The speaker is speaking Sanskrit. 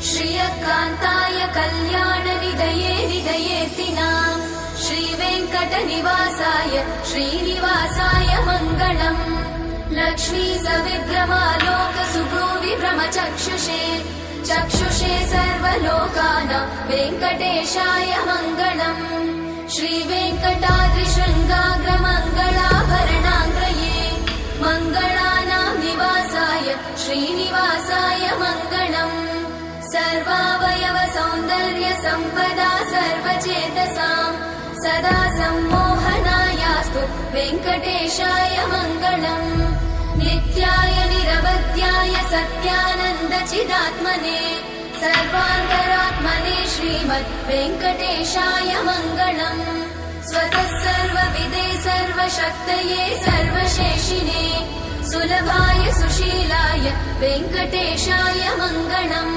श्रियकान्ताय कल्याणनिधये निधयेऽर्थिनाम् श्रीवेङ्कटनिवासाय श्रीनिवासाय मङ्गलम्। लक्ष्मी सविभ्रमालोकसुभ्रूविभ्रमचक्षुषे चक्षुषे सर्वलोकानां वेङ्कटेशाय मङ्गलम्। श्रीवेङ्कटाद्रिशृङ्गाग्रमङ्गलाभरणाङ्ग्रये मङ्गलानां निवासाय श्रीनिवासाय मङ्गलम्। सर्वावयव सौन्दर्य सम्पदा सर्वचेतसां सदा सम्मोहनायास्तु वेङ्कटेशाय मङ्गलम्। नित्याय निरवध्याय सत्यानन्द चिदात्मने सर्वान्तरात्मने श्रीमद् वेङ्कटेशाय मङ्गलम्। स्वतः सर्वविदे सर्वशक्तये सर्वशेषिने सुलभाय सुशीलाय वेङ्कटेशाय मङ्गलम्।